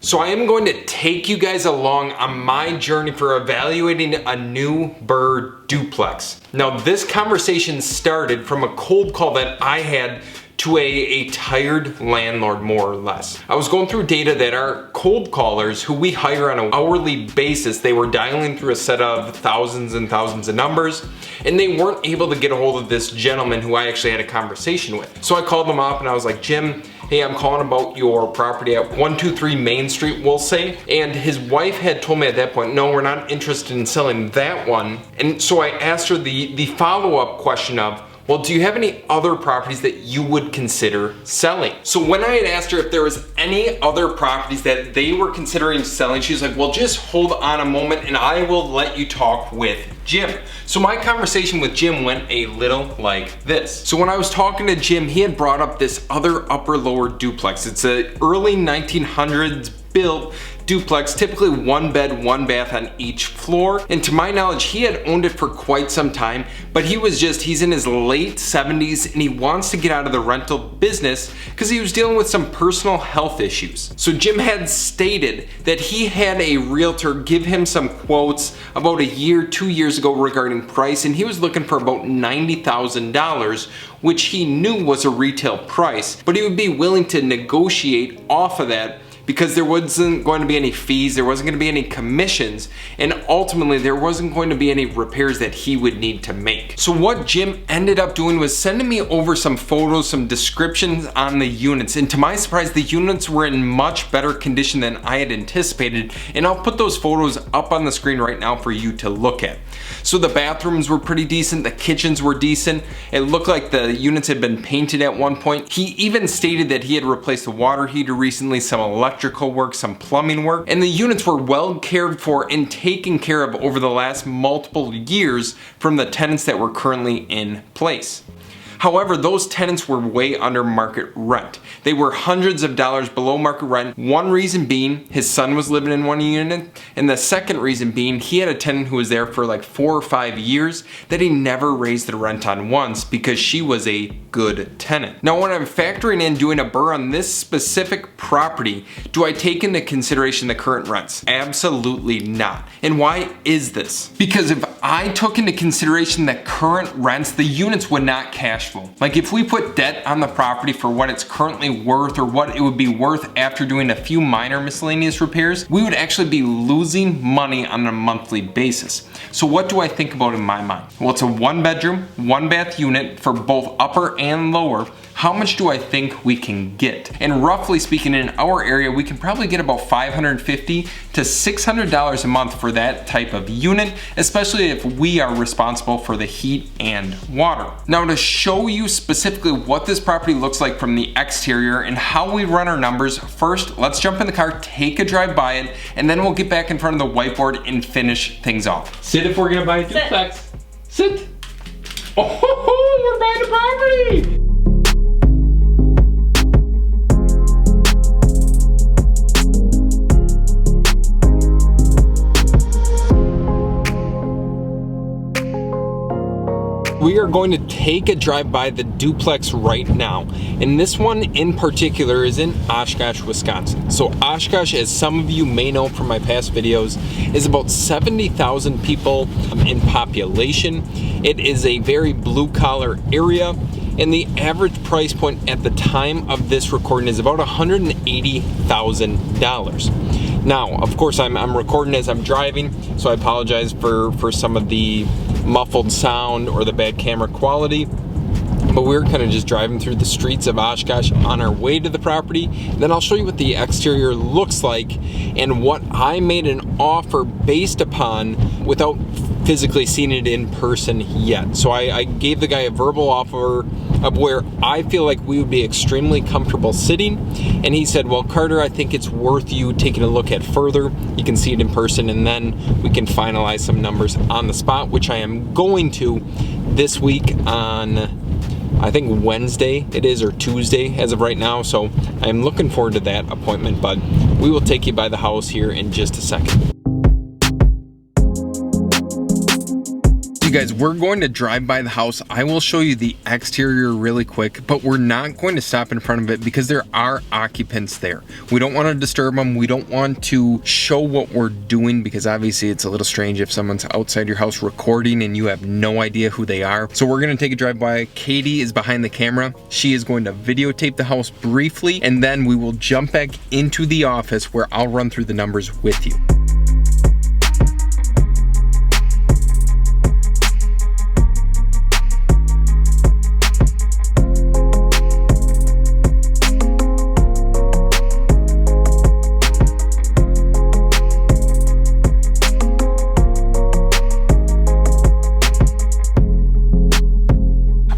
So I am going to take you guys along on my journey for evaluating a new BRRRR duplex. Now this conversation started from a cold call that I had to a tired landlord, more or less. I was going through data that our cold callers, who we hire on an hourly basis, they were dialing through a set of thousands and thousands of numbers, and they weren't able to get a hold of this gentleman who I actually had a conversation with. So I called him up and I was like, Jim, hey, I'm calling about your property at 123 Main Street, we'll say. And his wife had told me at that point, no, we're not interested in selling that one. And so I asked her the follow-up question of, well, do you have any other properties that you would consider selling? So when I had asked her if there was any other properties that they were considering selling, she was like, well, just hold on a moment and I will let you talk with Jim. So my conversation with Jim went a little like this. So when I was talking to Jim, he had brought up this other upper lower duplex. It's an early 1900s built duplex, typically one bed, one bath on each floor. And to my knowledge, he had owned it for quite some time, but he's in his late 70s and he wants to get out of the rental business because he was dealing with some personal health issues. So Jim had stated that he had a realtor give him some quotes about a year, 2 years ago regarding price, and he was looking for about $90,000, which he knew was a retail price, but he would be willing to negotiate off of that because there wasn't going to be any fees, there wasn't going to be any commissions, and ultimately there wasn't going to be any repairs that he would need to make. So what Jim ended up doing was sending me over some photos, some descriptions on the units, and to my surprise, the units were in much better condition than I had anticipated, and I'll put those photos up on the screen right now for you to look at. So the bathrooms were pretty decent, the kitchens were decent, it looked like the units had been painted at one point. He even stated that he had replaced the water heater recently, some electrical work, some plumbing work, and the units were well cared for and taken care of over the last multiple years from the tenants that were currently in place. However, those tenants were way under market rent. They were hundreds of dollars below market rent. One reason being his son was living in one unit, and the second reason being he had a tenant who was there for like 4 or 5 years that he never raised the rent on once because she was a good tenant. Now when I'm factoring in doing a BRRRR on this specific property, do I take into consideration the current rents? Absolutely not. And why is this? Because if I took into consideration the current rents, the units would not cash flow. Like if we put debt on the property for what it's currently worth or what it would be worth after doing a few minor miscellaneous repairs, we would actually be losing money on a monthly basis. So what do I think about in my mind? Well, it's a 1 bedroom, 1 bath unit for both upper and lower. How much do I think we can get? And roughly speaking, in our area, we can probably get about $550 to $600 a month for that type of unit, especially if we are responsible for the heat and water. Now to show you specifically what this property looks like from the exterior and how we run our numbers, first, let's jump in the car, take a drive by it, and then we'll get back in front of the whiteboard and finish things off. Sit if we're gonna buy a duplex. Sit. Oh, we're buying a property. We are going to take a drive by the duplex right now. And this one in particular is in Oshkosh, Wisconsin. So Oshkosh, as some of you may know from my past videos, is about 70,000 people in population. It is a very blue collar area. And the average price point at the time of this recording is about $180,000. Now, of course, I'm recording as I'm driving, so I apologize for some of the muffled sound or the bad camera quality. But we're kind of just driving through the streets of Oshkosh on our way to the property. Then I'll show you what the exterior looks like and what I made an offer based upon without physically seeing it in person yet. So I gave the guy a verbal offer of where I feel like we would be extremely comfortable sitting, and he said, well, Carter, I think it's worth you taking a look at further. You can see it in person and then we can finalize some numbers on the spot, which I am going to this week on, I think Wednesday it is, or Tuesday as of right now. So I'm looking forward to that appointment, but we will take you by the house here in just a second. You guys, we're going to drive by the house. I will show you the exterior really quick, but we're not going to stop in front of it because there are occupants there. We don't want to disturb them. We don't want to show what we're doing because obviously it's a little strange if someone's outside your house recording and you have no idea who they are. So we're going to take a drive by. Katie is behind the camera. She is going to videotape the house briefly, and then we will jump back into the office where I'll run through the numbers with you.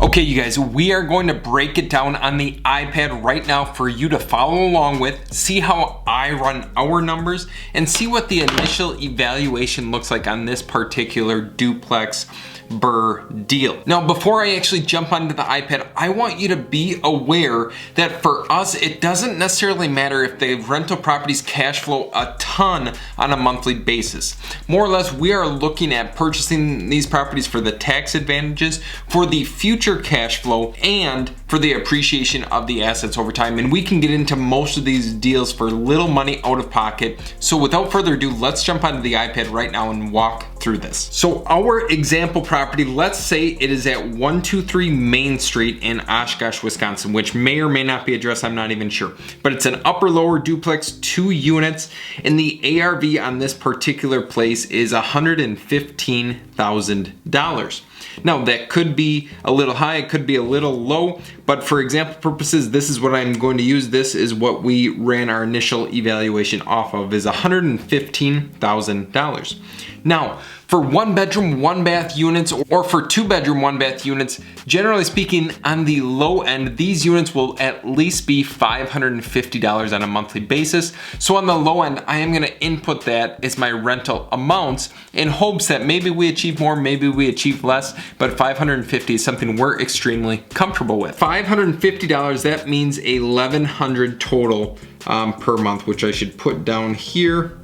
Okay, you guys, we are going to break it down on the iPad right now for you to follow along with, see how I run our numbers, and see what the initial evaluation looks like on this particular duplex BRRRR deal. Now, before I actually jump onto the iPad, I want you to be aware that for us, it doesn't necessarily matter if the rental properties cash flow a ton on a monthly basis. More or less, we are looking at purchasing these properties for the tax advantages, for the future cash flow, and for the appreciation of the assets over time. And we can get into most of these deals for little money out of pocket. So without further ado, let's jump onto the iPad right now and walk through this. So our example property, let's say it is at 123 Main Street in Oshkosh, Wisconsin, which may or may not be addressed, I'm not even sure. But it's an upper lower duplex, 2 units, and the ARV on this particular place is $115,000. Now that could be a little high, it could be a little low, but for example purposes, this is what I'm going to use. This is what we ran our initial evaluation off of, is $115,000. Now, for 1 bedroom, 1 bath units, or for 2 bedroom, 1 bath units, generally speaking, on the low end, these units will at least be $550 on a monthly basis. So on the low end, I am gonna input that as my rental amounts in hopes that maybe we achieve more, maybe we achieve less, but $550 is something we're extremely comfortable with. $550, that means $1,100 total per month, which I should put down here.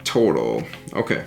Total, okay.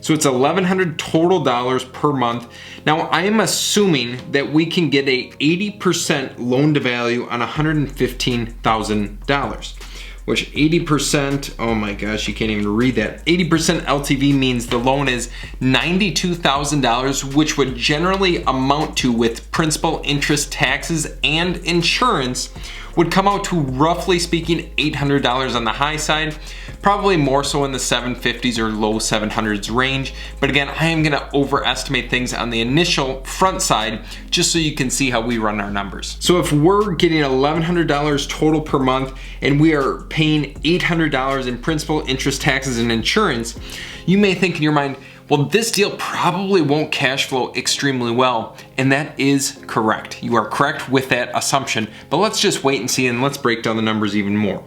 So it's $1,100 total dollars per month. Now I am assuming that we can get a 80% loan to value on $115,000, which 80%, oh my gosh, you can't even read that. 80% LTV means the loan is $92,000, which would generally amount to, with principal, interest, taxes, and insurance, would come out to, roughly speaking, $800 on the high side, probably more so in the 750s or low 700s range. But again, I am gonna overestimate things on the initial front side just so you can see how we run our numbers. So if we're getting $1,100 total per month and we are paying $800 in principal, interest, taxes, and insurance, you may think in your mind, well, this deal probably won't cash flow extremely well, and that is correct. You are correct with that assumption, but let's just wait and see, and let's break down the numbers even more.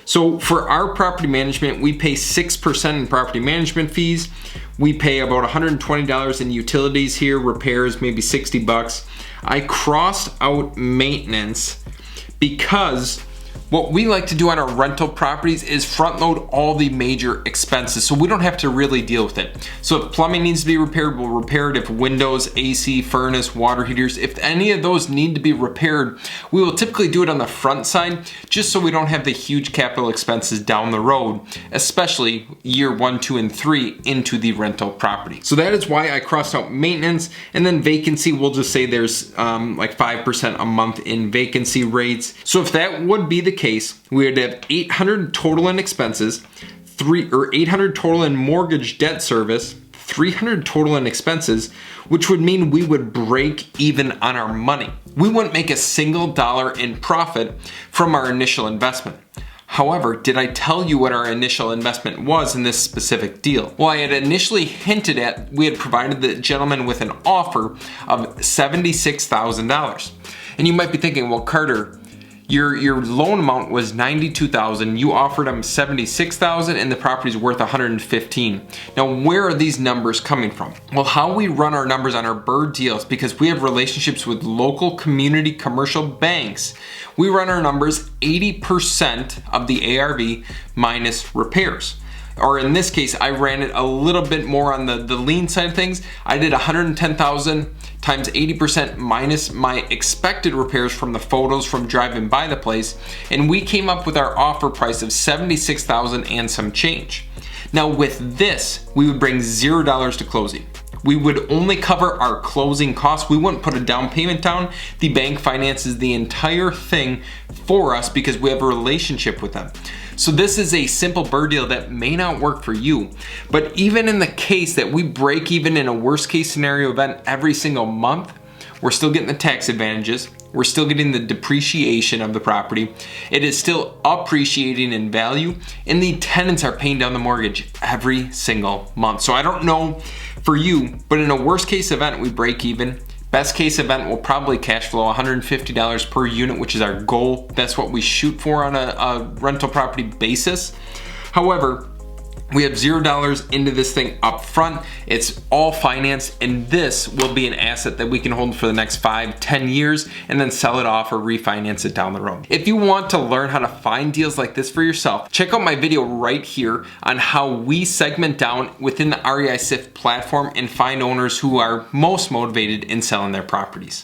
So for our property management, we pay 6% in property management fees. We pay about $120 in utilities here, repairs maybe 60 bucks. I crossed out maintenance because what we like to do on our rental properties is front load all the major expenses so we don't have to really deal with it. So if plumbing needs to be repaired, we'll repair it. If windows, AC, furnace, water heaters, if any of those need to be repaired, we will typically do it on the front side just so we don't have the huge capital expenses down the road, especially year 1, 2, and 3 into the rental property. So that is why I crossed out maintenance, and then vacancy, we'll just say there's like 5% a month in vacancy rates. So if that would be the case, we would have $800 total in expenses, $800 total in mortgage debt service, $300 total in expenses, which would mean we would break even on our money. We wouldn't make a single dollar in profit from our initial investment. However, did I tell you what our initial investment was in this specific deal? Well, I had initially hinted at, we had provided the gentleman with an offer of $76,000. And you might be thinking, well, Carter, your loan amount was $92,000, you offered him $76,000, and the property's worth $115,000. Now, where are these numbers coming from? Well, how we run our numbers on our BRRRR deals, because we have relationships with local community commercial banks, we run our numbers 80% of the ARV minus repairs. or in this case, I ran it a little bit more on the lean side of things. I did 110,000 times 80% minus my expected repairs from the photos from driving by the place, and we came up with our offer price of 76,000 and some change. Now with this, we would bring $0 to closing. We would only cover our closing costs. We wouldn't put a down payment down. The bank finances the entire thing for us because we have a relationship with them. So this is a simple BRRRR deal that may not work for you, but even in the case that we break even in a worst case scenario event every single month, we're still getting the tax advantages. We're still getting the depreciation of the property. It is still appreciating in value, and the tenants are paying down the mortgage every single month. So I don't know for you, but in a worst case event, we break even. Best case event will probably cash flow $150 per unit, which is our goal. That's what we shoot for on a rental property basis. However, we have $0 into this thing up front. It's all financed, and this will be an asset that we can hold for the next 5-10 years and then sell it off or refinance it down the road. If you want to learn how to find deals like this for yourself, check out my video right here on how we segment down within the REI SIFT platform and find owners who are most motivated in selling their properties.